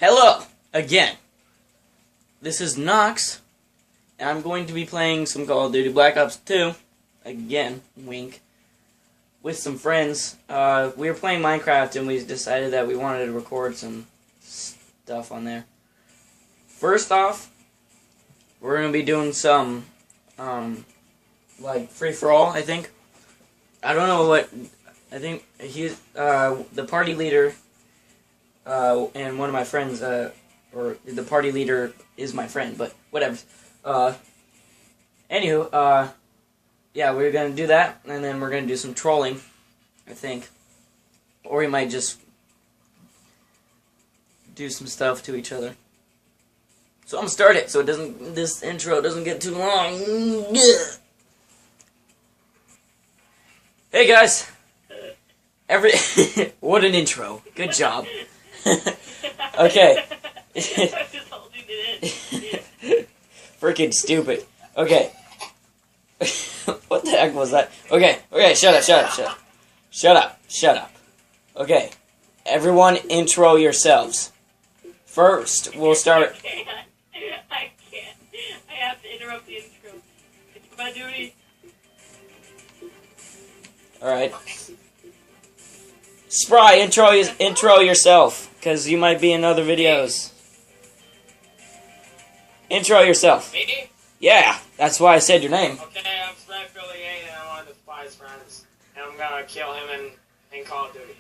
Hello, again. This is Nox, and I'm going to be playing some Call of Duty Black Ops 2, again, wink, with some friends. We were playing Minecraft, and we decided that we wanted to record some stuff on there. First off, we're going to be doing some, like, free-for-all, I think. I don't know what, I think he's, the party leader, and one of my friends, or the party leader is my friend, but whatever. Anywho, yeah, we're gonna do that, and then we're gonna do some trolling, I think. Or we might just do some stuff to each other. So I'm gonna start it, so this intro doesn't get too long. Hey guys! What an intro. Good job. Okay. Freaking stupid. Okay. What the heck was that? Okay, shut up. Okay. Everyone intro yourselves. First, we'll start... I can't. I have to interrupt the intro. It's my duty. Alright. Spry, intro yourself, because you might be in other videos. Intro yourself. Me? Yeah, that's why I said your name. Okay, I'm Spry Philly 8 and I'm one of the Spy's friends. And I'm gonna kill him in Call of Duty.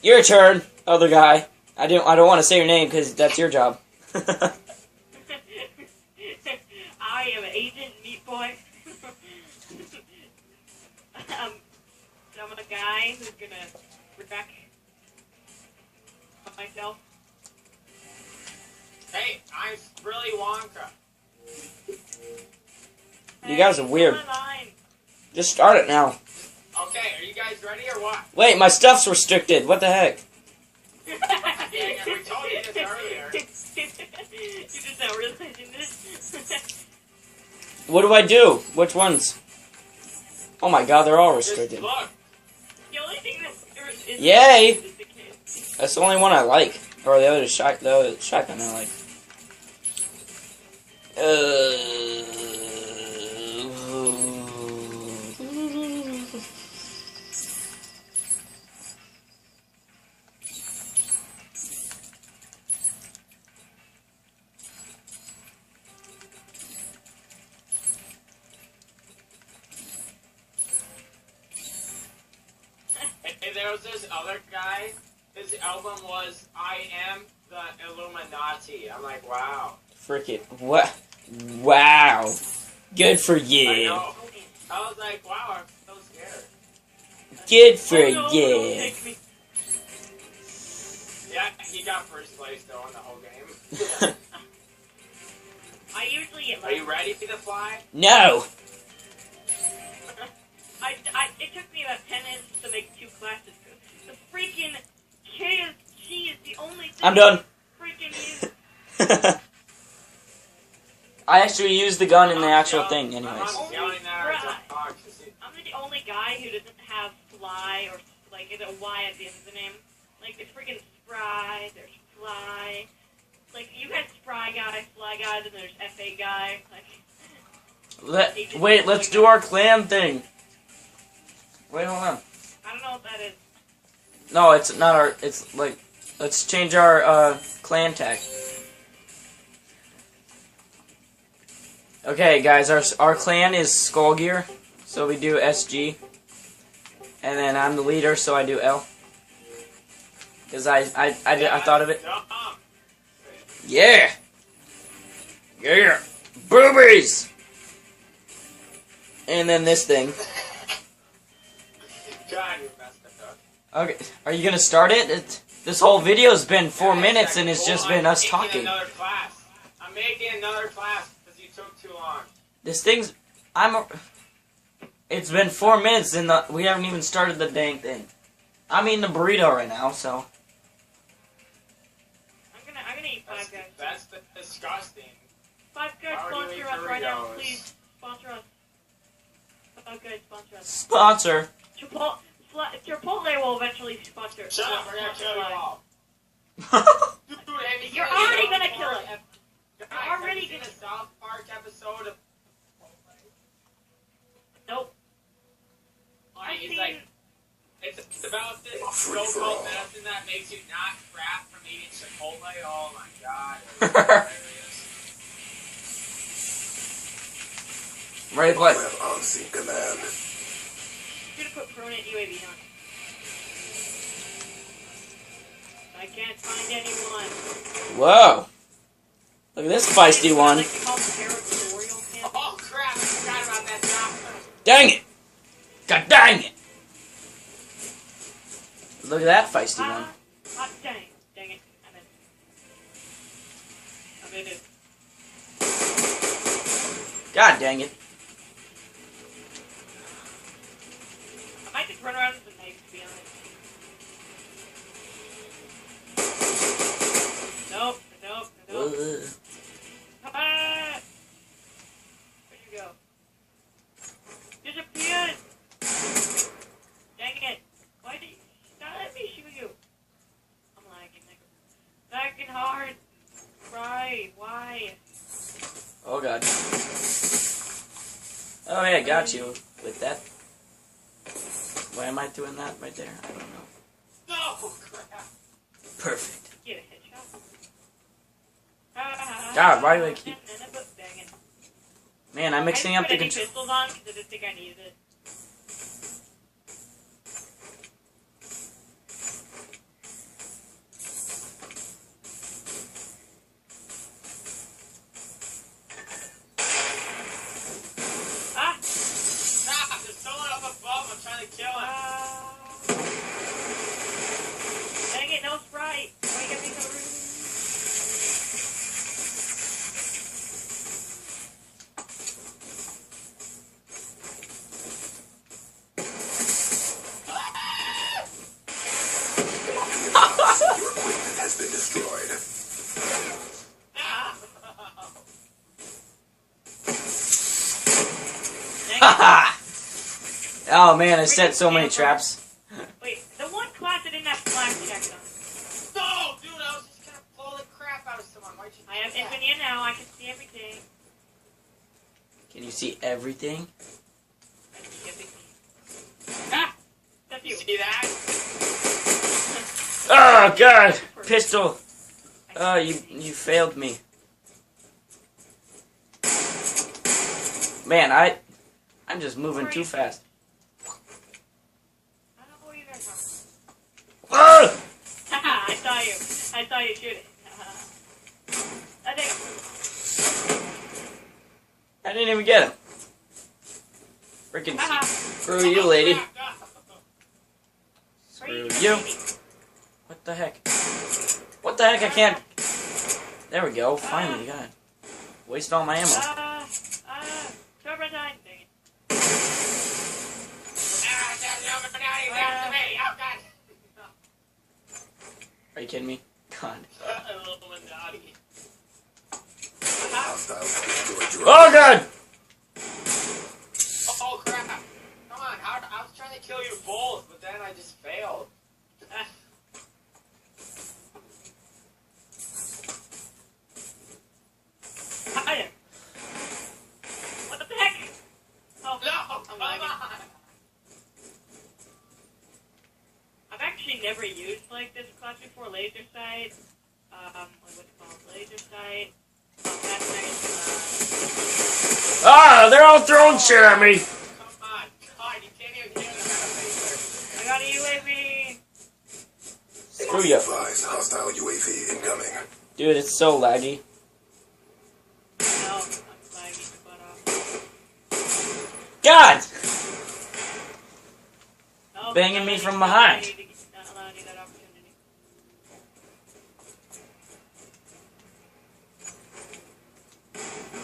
Your turn, other guy. I don't want to say your name because that's your job. I am Agent Meat Boy. I'm a guy who's gonna wreck myself. Hey, I'm really Wonka. You guys are weird. Come on. Just start it now. Okay, are you guys ready or what? Wait, my stuff's restricted. What the heck? Yeah, we told you this earlier. You just not realizing this. What do I do? Which ones? Oh my god, they're all restricted. Just look. The only thing that is Yay! is the kid. That's the only one I like. Or the other shotgun I like. Hey, there was this other guy. His album was I Am the Illuminati. I'm like, wow. Frickin' what? Wow. Good for I you. know. I was like, wow, I'm so scared. Good for Oh, no, you. don't take me. Yeah, he got first place though in the whole game. I usually get Are you ready to fly? No. It took me about 10 minutes to make 2 classes. The freaking KSG is the only thing I'm done. freaking use. I actually used the gun in the actual thing, anyways. I'm yelling at her to talk. I'm the only guy who doesn't have fly or like it's a Y at the end of the name. Like there's freaking Spry, there's Fly. Like you had Spry guy, Fly guy, then there's FA guy. Like Wait, let's do our clan thing. Wait, hold on. I don't know what that is. No, it's not our. It's like, let's change our clan tag. Okay, guys, our clan is Skullgear, so we do SG, and then I'm the leader, so I do L. Cause I thought of it. Yeah, yeah, boobies. And then this thing. God, you messed it up. Okay, are you gonna start it? This whole video's been 4 minutes, and it's just been us talking. I'm making another class because you took too long. This thing's... It's been 4 minutes, and we haven't even started the dang thing. I'm eating a burrito right now, so... I'm gonna eat Five Guys. That's disgusting. Five Guys Why would you sponsor eat us right now, burritos? please. Sponsor us. Five Guys sponsor us. Sponsor. Chipotle will eventually sponsor. Shut up, we're gonna kill you all. You're already gonna kill him. Guys, already have you seen a South Park episode of... Nope. I've It's seen. like... It's about this so-called medicine that makes you not crap from eating Chipotle. Oh my god. It was hilarious. Ready to play. You have on-scene command. Should have put permanent UAV on. I can't find anyone. Whoa. Look at this feisty I one. like to call them territorial camp. Oh crap, I forgot about that doctor. Dang it. God dang it. Look at that feisty one. Dang. Dang it. I'm in it. God dang it. I might just run around with a knife, to be honest. Nope. Ugh. Ah! Where'd you go? Disappeared! Dang it. Why did you not let me shoot you? I'm lagging hard. Why? Oh god. Oh yeah, got you with that. Why am I doing that right there? I don't know. No crap. Perfect. Get a headshot. God, why do I keep... Dang it. Man, I'm mixing up the I didn't put any control. pistols on because I didn't think I needed it. Ah! Stop, there's someone up above. I'm trying to kill him. Dang it, no Sprite! Why you gotta be so rude? Your equipment has been destroyed. Dang it. Haha! Oh man, I set so many traps. Wait, the one class that didn't have flak checked on. No, dude, I was just gonna blow the crap out of someone. Why'd you do I have that? Infinia now, I can see everything. Can you see everything? I can see everything. Ah! That's You you. see that? Oh god! Pistol! Oh, you failed me. Man, I'm just moving too fast. I don't know where you guys are. Ah! Haha, I saw you shoot it. I think. I didn't even get him. Freaking Haha. screw you, lady. Where Screw are you. shooting? What the heck? What the heck? I can't. There we go. Finally, God. Waste all my ammo. Turbo time. Dang it. Are you kidding me? God. Illuminati. Hostiles have destroyed your Oh god! Oh crap! Come on, I was trying to kill you both, but then I just failed. Hi. What the heck? Oh, No, come lagging. on! I've actually never used like this class before. Laser sight. What's it called? Laser sight. Ah, they're all throwing shit at me. Come on, God, you can't even hit me. I got a UAV. Screw you. Advised, hostile UAV incoming. Dude, it's so laggy. No, I'm lagging the butt off. God! No, Banging me from behind. Not allowing you that opportunity.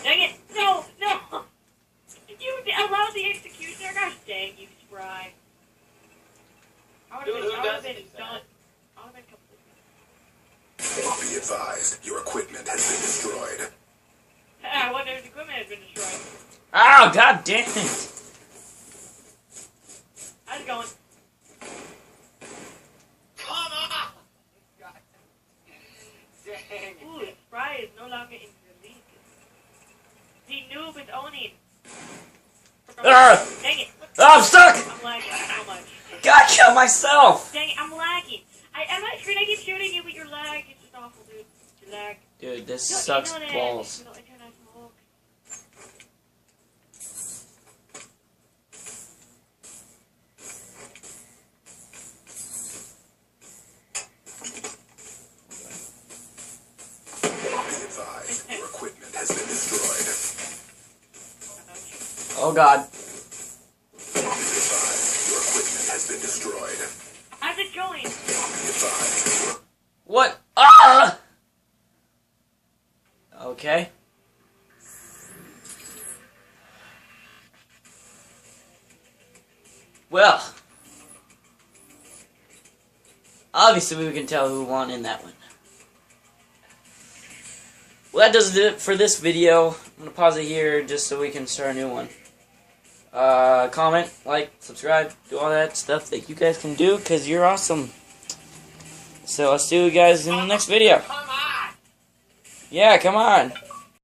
Dang it! No! No! You allowed the executioner? Gosh dang, you spry. I Dude, who would've does been do that? done. I would've been completely. Be advised, your equipment has been destroyed. Ah, what there's equipment has been destroyed. Oh, god damn it. How's it going? Come on! God. Dang Noob, it's owning. Ah! Dang it. Oh, I'm stuck! I'm lagging so much. God, kill myself! Dang it, I'm lagging. On my screen, I keep shooting you, but you're lagged. It's just awful, dude. You lag. Dude, this No sucks internet. balls. No internet, smoke. Be advised, your equipment has been destroyed. Oh god. Be advised, your equipment has been destroyed. How's it going? Be advised, your What? Ah! Okay. Well. Obviously, we can tell who won in that one. Well, that does it for this video. I'm going to pause it here just so we can start a new one. Comment, like, subscribe, do all that stuff that you guys can do because you're awesome. So I'll see you guys in the next video. Come on! Yeah, come on.